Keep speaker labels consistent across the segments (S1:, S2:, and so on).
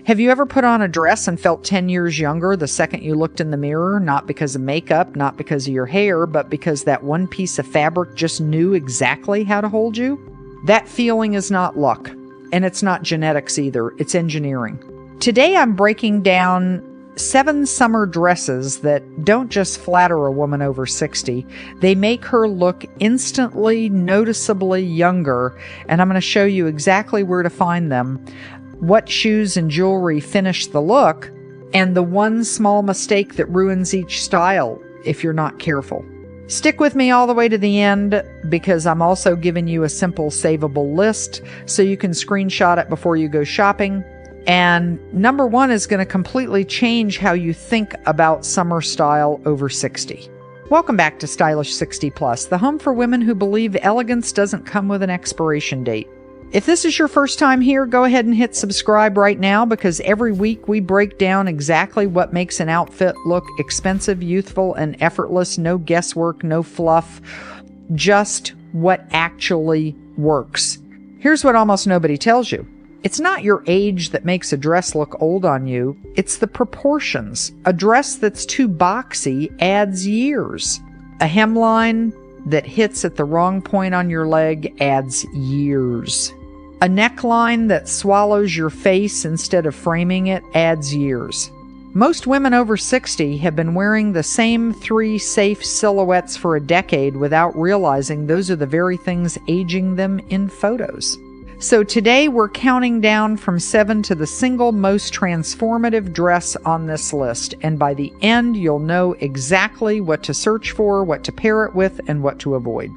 S1: Have you ever put on a dress and felt 10 years younger the second you looked in the mirror? Not because of makeup, not because of your hair, but because that one piece of fabric just knew exactly how to hold you? That feeling is not luck, and it's not genetics either. It's engineering. Today I'm breaking down 7 summer dresses that don't just flatter a woman over 60. They make her look instantly, noticeably younger, and I'm going to show you exactly where to find them, what shoes and jewelry finish the look, and the one small mistake that ruins each style if you're not careful. Stick with me all the way to the end because I'm also giving you a simple saveable list so you can screenshot it before you go shopping. And number 1 is going to completely change how you think about summer style over 60. Welcome back to Stylish 60 Plus, the home for women who believe elegance doesn't come with an expiration date. If this is your first time here, go ahead and hit subscribe right now because every week we break down exactly what makes an outfit look expensive, youthful, and effortless. No guesswork, no fluff, just what actually works. Here's what almost nobody tells you. It's not your age that makes a dress look old on you. It's the proportions. A dress that's too boxy adds years. A hemline that hits at the wrong point on your leg adds years. A neckline that swallows your face instead of framing it adds years. Most women over 60 have been wearing the same 3 safe silhouettes for a decade without realizing those are the very things aging them in photos. So today we're counting down from 7 to the single most transformative dress on this list, and by the end you'll know exactly what to search for, what to pair it with, and what to avoid.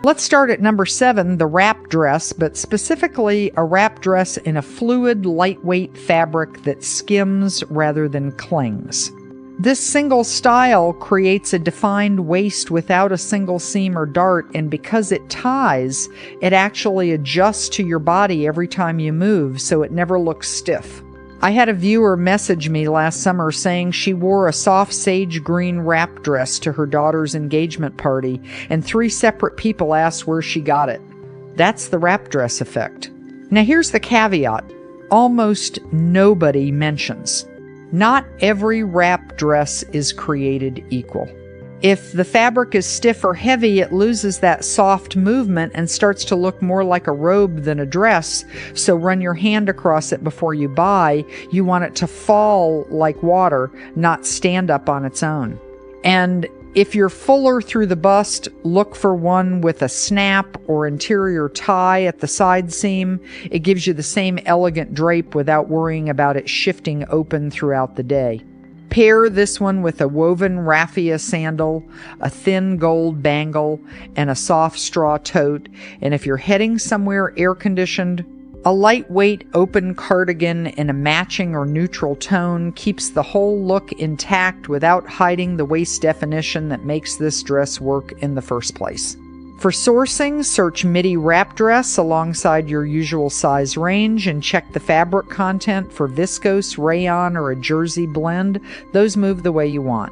S1: Let's start at number 7, the wrap dress, but specifically a wrap dress in a fluid, lightweight fabric that skims rather than clings. This single style creates a defined waist without a single seam or dart, and because it ties, it actually adjusts to your body every time you move, so it never looks stiff. I had a viewer message me last summer saying she wore a soft sage green wrap dress to her daughter's engagement party, and 3 separate people asked where she got it. That's the wrap dress effect. Now here's the caveat. Almost nobody mentions. Not every wrap dress is created equal. If the fabric is stiff or heavy, it loses that soft movement and starts to look more like a robe than a dress, so run your hand across it before you buy. You want it to fall like water, not stand up on its own. And if you're fuller through the bust, look for one with a snap or interior tie at the side seam. It gives you the same elegant drape without worrying about it shifting open throughout the day. Pair this one with a woven raffia sandal, a thin gold bangle, and a soft straw tote. And if you're heading somewhere air-conditioned, a lightweight open cardigan in a matching or neutral tone keeps the whole look intact without hiding the waist definition that makes this dress work in the first place. For sourcing, search midi wrap dress alongside your usual size range and check the fabric content for viscose, rayon, or a jersey blend. Those move the way you want.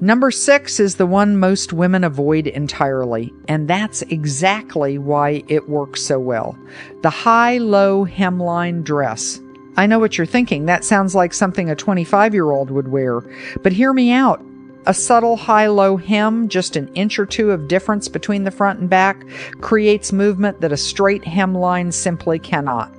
S1: Number 6 is the one most women avoid entirely, and that's exactly why it works so well. The high-low hemline dress. I know what you're thinking. That sounds like something a 25-year-old would wear. But hear me out. A subtle high-low hem, just an inch or 2 of difference between the front and back, creates movement that a straight hemline simply cannot.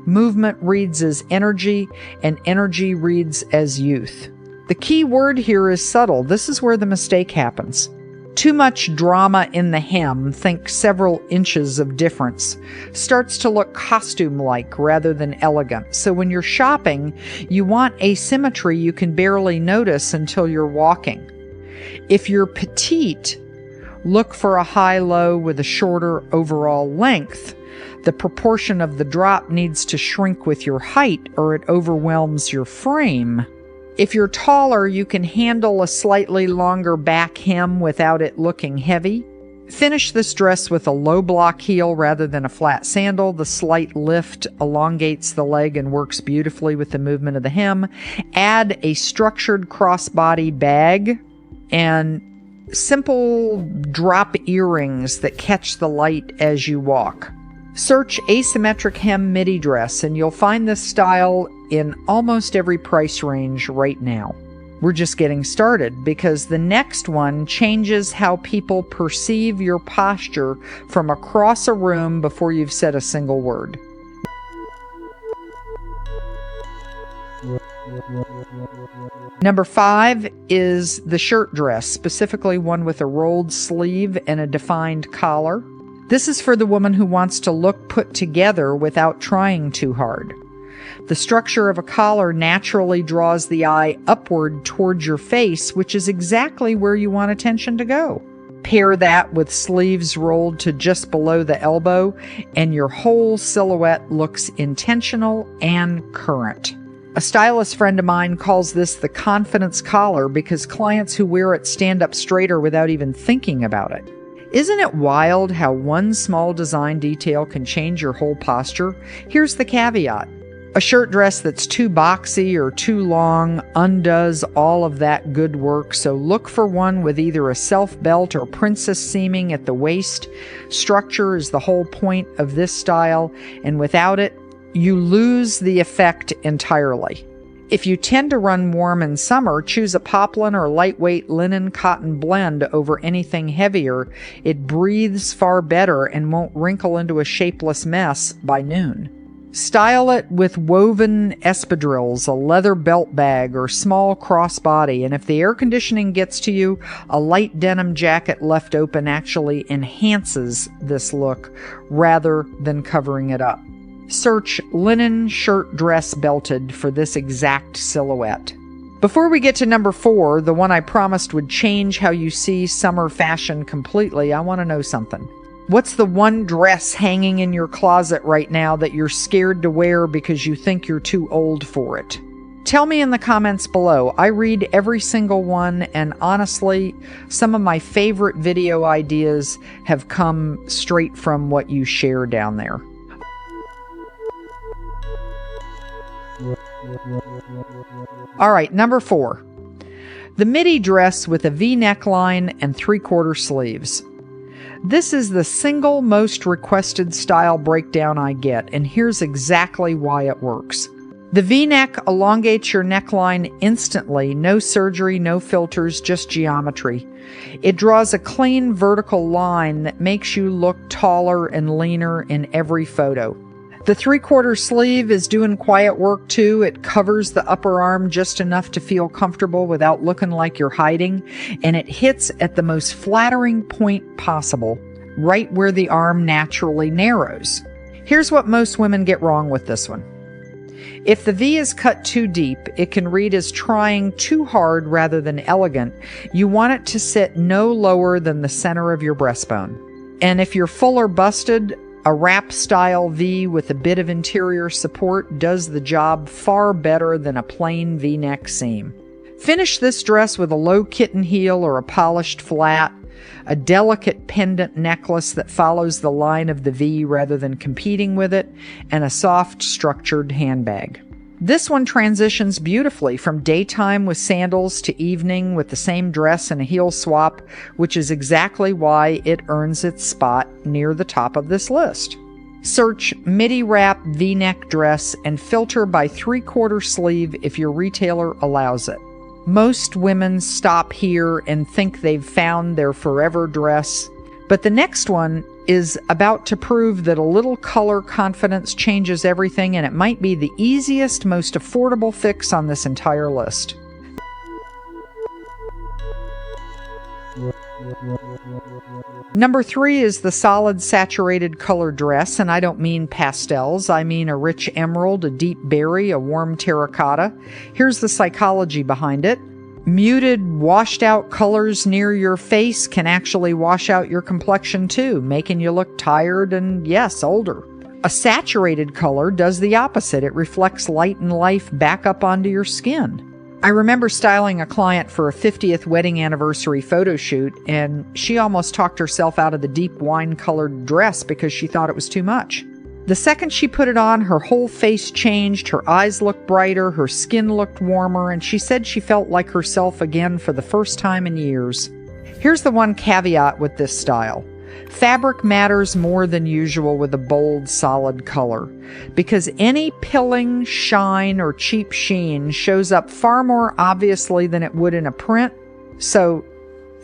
S1: Movement reads as energy, and energy reads as youth. The key word here is subtle. This is where the mistake happens. Too much drama in the hem, think several inches of difference, starts to look costume-like rather than elegant. So when you're shopping, you want asymmetry you can barely notice until you're walking. If you're petite, look for a high-low with a shorter overall length. The proportion of the drop needs to shrink with your height or it overwhelms your frame. If you're taller, you can handle a slightly longer back hem without it looking heavy. Finish this dress with a low block heel rather than a flat sandal. The slight lift elongates the leg and works beautifully with the movement of the hem. Add a structured crossbody bag and simple drop earrings that catch the light as you walk. Search asymmetric hem midi dress and you'll find this style in almost every price range right now. We're just getting started because the next one changes how people perceive your posture from across a room before you've said a single word. Number 5 is the shirt dress, specifically one with a rolled sleeve and a defined collar. This is for the woman who wants to look put together without trying too hard. The structure of a collar naturally draws the eye upward towards your face, which is exactly where you want attention to go. Pair that with sleeves rolled to just below the elbow, and your whole silhouette looks intentional and current. A stylist friend of mine calls this the confidence collar because clients who wear it stand up straighter without even thinking about it. Isn't it wild how one small design detail can change your whole posture? Here's the caveat. A shirt dress that's too boxy or too long undoes all of that good work, so look for one with either a self belt or princess seaming at the waist. Structure is the whole point of this style, and without it, you lose the effect entirely. If you tend to run warm in summer, choose a poplin or lightweight linen cotton blend over anything heavier. It breathes far better and won't wrinkle into a shapeless mess by noon. Style it with woven espadrilles, a leather belt bag, or small crossbody, and if the air conditioning gets to you, a light denim jacket left open actually enhances this look rather than covering it up. Search linen shirt dress belted for this exact silhouette. Before we get to number 4, the one I promised would change how you see summer fashion completely, I want to know something. What's the one dress hanging in your closet right now that you're scared to wear because you think you're too old for it? Tell me in the comments below. I read every single one, and honestly, some of my favorite video ideas have come straight from what you share down there. All right, number 4. The midi dress with a V neckline and 3/4 sleeves. This is the single most requested style breakdown I get, and here's exactly why it works. The V-neck elongates your neckline instantly, no surgery, no filters, just geometry. It draws a clean vertical line that makes you look taller and leaner in every photo. The 3/4 sleeve is doing quiet work too. It covers the upper arm just enough to feel comfortable without looking like you're hiding, and it hits at the most flattering point possible, right where the arm naturally narrows. Here's what most women get wrong with this one. If the V is cut too deep, it can read as trying too hard rather than elegant. You want it to sit no lower than the center of your breastbone. And if you're full or busted, a wrap-style V with a bit of interior support does the job far better than a plain V-neck seam. Finish this dress with a low kitten heel or a polished flat, a delicate pendant necklace that follows the line of the V rather than competing with it, and a soft, structured handbag. This one transitions beautifully from daytime with sandals to evening with the same dress and a heel swap, which is exactly why it earns its spot near the top of this list. Search midi wrap V-neck dress and filter by 3/4 sleeve if your retailer allows it. Most women stop here and think they've found their forever dress, but the next one is about to prove that a little color confidence changes everything, and it might be the easiest, most affordable fix on this entire list. Number 3 is the solid saturated color dress, and I don't mean pastels. I mean a rich emerald, a deep berry, a warm terracotta. Here's the psychology behind it. Muted, washed out colors near your face can actually wash out your complexion too, making you look tired and, yes, older. A saturated color does the opposite. It reflects light and life back up onto your skin. I remember styling a client for a 50th wedding anniversary photo shoot, and she almost talked herself out of the deep wine-colored dress because she thought it was too much. The second she put it on, her whole face changed, her eyes looked brighter, her skin looked warmer, and she said she felt like herself again for the first time in years. Here's the one caveat with this style. Fabric matters more than usual with a bold, solid color, because any pilling, shine, or cheap sheen shows up far more obviously than it would in a print, so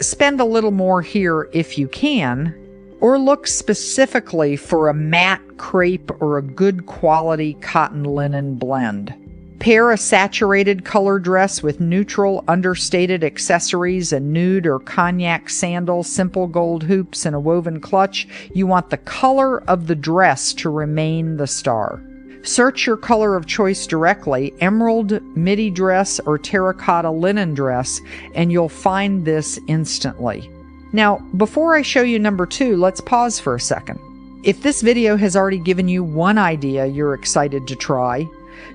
S1: spend a little more here if you can, or look specifically for a matte crepe or a good quality cotton linen blend. Pair a saturated color dress with neutral, understated accessories, a nude or cognac sandal, simple gold hoops, and a woven clutch. You want the color of the dress to remain the star. Search your color of choice directly, emerald midi dress or terracotta linen dress, and you'll find this instantly. Now, before I show you number 2, let's pause for a second. If this video has already given you one idea you're excited to try,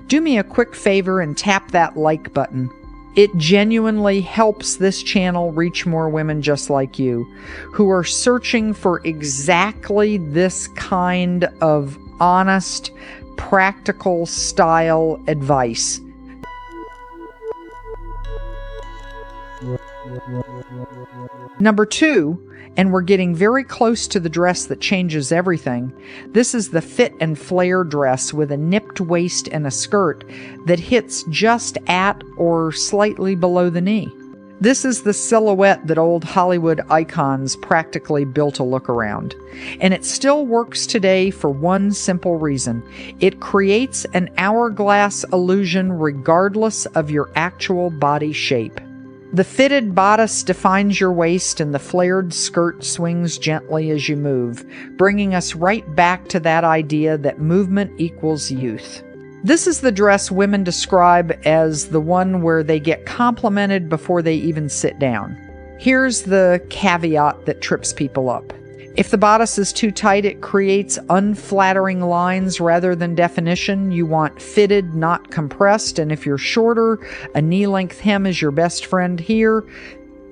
S1: do me a quick favor and tap that like button. It genuinely helps this channel reach more women just like you, who are searching for exactly this kind of honest, practical style advice. Number 2, and we're getting very close to the dress that changes everything. This is the fit and flare dress with a nipped waist and a skirt that hits just at or slightly below the knee. This is the silhouette that old Hollywood icons practically built a look around. And it still works today for one simple reason. It creates an hourglass illusion regardless of your actual body shape. The fitted bodice defines your waist and the flared skirt swings gently as you move, bringing us right back to that idea that movement equals youth. This is the dress women describe as the one where they get complimented before they even sit down. Here's the caveat that trips people up. If the bodice is too tight, it creates unflattering lines rather than definition. You want fitted, not compressed. And if you're shorter, a knee-length hem is your best friend here.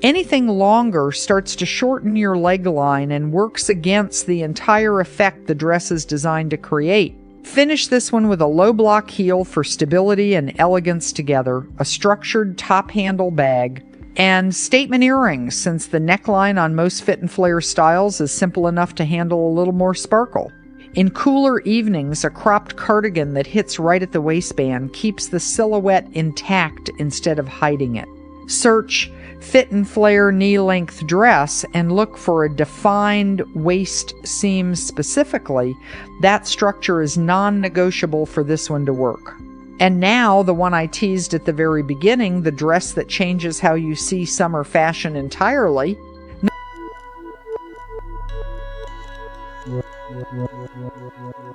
S1: Anything longer starts to shorten your leg line and works against the entire effect the dress is designed to create. Finish this one with a low block heel for stability and elegance together, a structured top handle bag, and statement earrings, since the neckline on most fit and flare styles is simple enough to handle a little more sparkle. In cooler evenings, a cropped cardigan that hits right at the waistband keeps the silhouette intact instead of hiding it. Search fit and flare knee-length dress and look for a defined waist seam specifically. That structure is non-negotiable for this one to work. And now, the one I teased at the very beginning, the dress that changes how you see summer fashion entirely.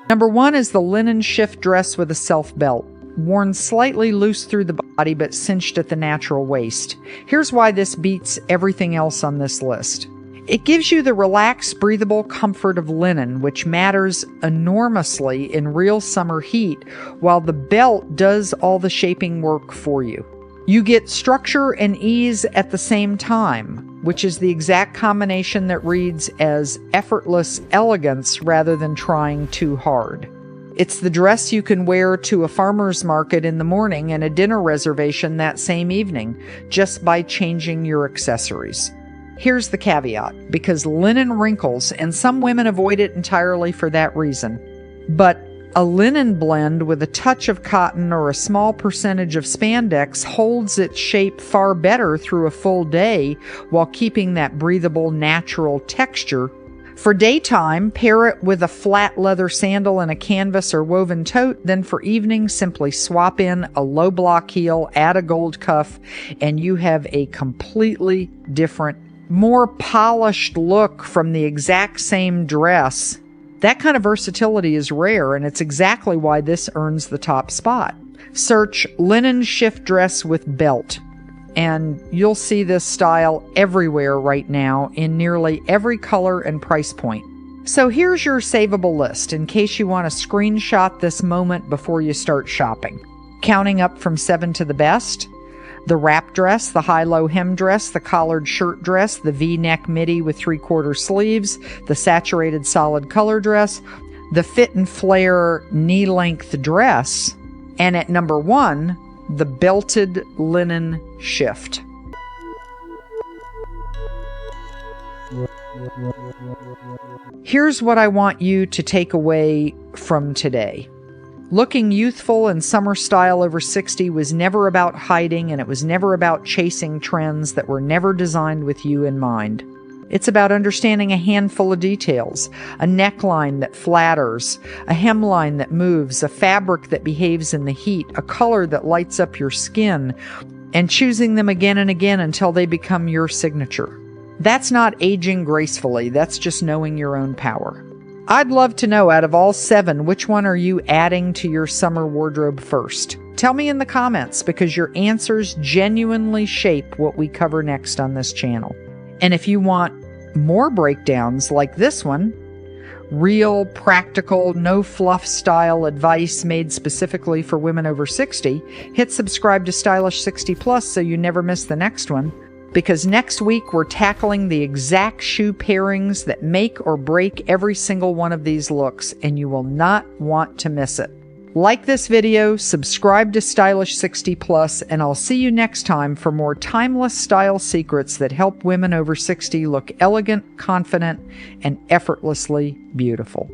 S1: Number 1 is the linen shift dress with a self belt, worn slightly loose through the body but cinched at the natural waist. Here's why this beats everything else on this list. It gives you the relaxed, breathable comfort of linen, which matters enormously in real summer heat, while the belt does all the shaping work for you. You get structure and ease at the same time, which is the exact combination that reads as effortless elegance rather than trying too hard. It's the dress you can wear to a farmer's market in the morning and a dinner reservation that same evening, just by changing your accessories. Here's the caveat, because linen wrinkles, and some women avoid it entirely for that reason. But a linen blend with a touch of cotton or a small percentage of spandex holds its shape far better through a full day while keeping that breathable, natural texture. For daytime, pair it with a flat leather sandal and a canvas or woven tote. Then for evening, simply swap in a low block heel, add a gold cuff, and you have a completely different, more polished look from the exact same dress. That kind of versatility is rare, and it's exactly why this earns the top spot. Search linen shift dress with belt, and you'll see this style everywhere right now in nearly every color and price point. So here's your saveable list in case you want to screenshot this moment before you start shopping. Counting up from 7 to the best: the wrap dress, the high-low hem dress, the collared shirt dress, the V-neck midi with 3/4 sleeves, the saturated solid color dress, the fit and flare knee-length dress, and at number 1, the belted linen shift. Here's what I want you to take away from today. Looking youthful and summer style over 60 was never about hiding, and it was never about chasing trends that were never designed with you in mind. It's about understanding a handful of details: a neckline that flatters, a hemline that moves, a fabric that behaves in the heat, a color that lights up your skin, and choosing them again and again until they become your signature. That's not aging gracefully, that's just knowing your own power. I'd love to know, out of all 7, which one are you adding to your summer wardrobe first? Tell me in the comments, because your answers genuinely shape what we cover next on this channel. And if you want more breakdowns like this one, real, practical, no-fluff style advice made specifically for women over 60, hit subscribe to Stylish 60 Plus so you never miss the next one. Because next week we're tackling the exact shoe pairings that make or break every single one of these looks, and you will not want to miss it. Like this video, subscribe to Stylish 60 Plus, and I'll see you next time for more timeless style secrets that help women over 60 look elegant, confident, and effortlessly beautiful.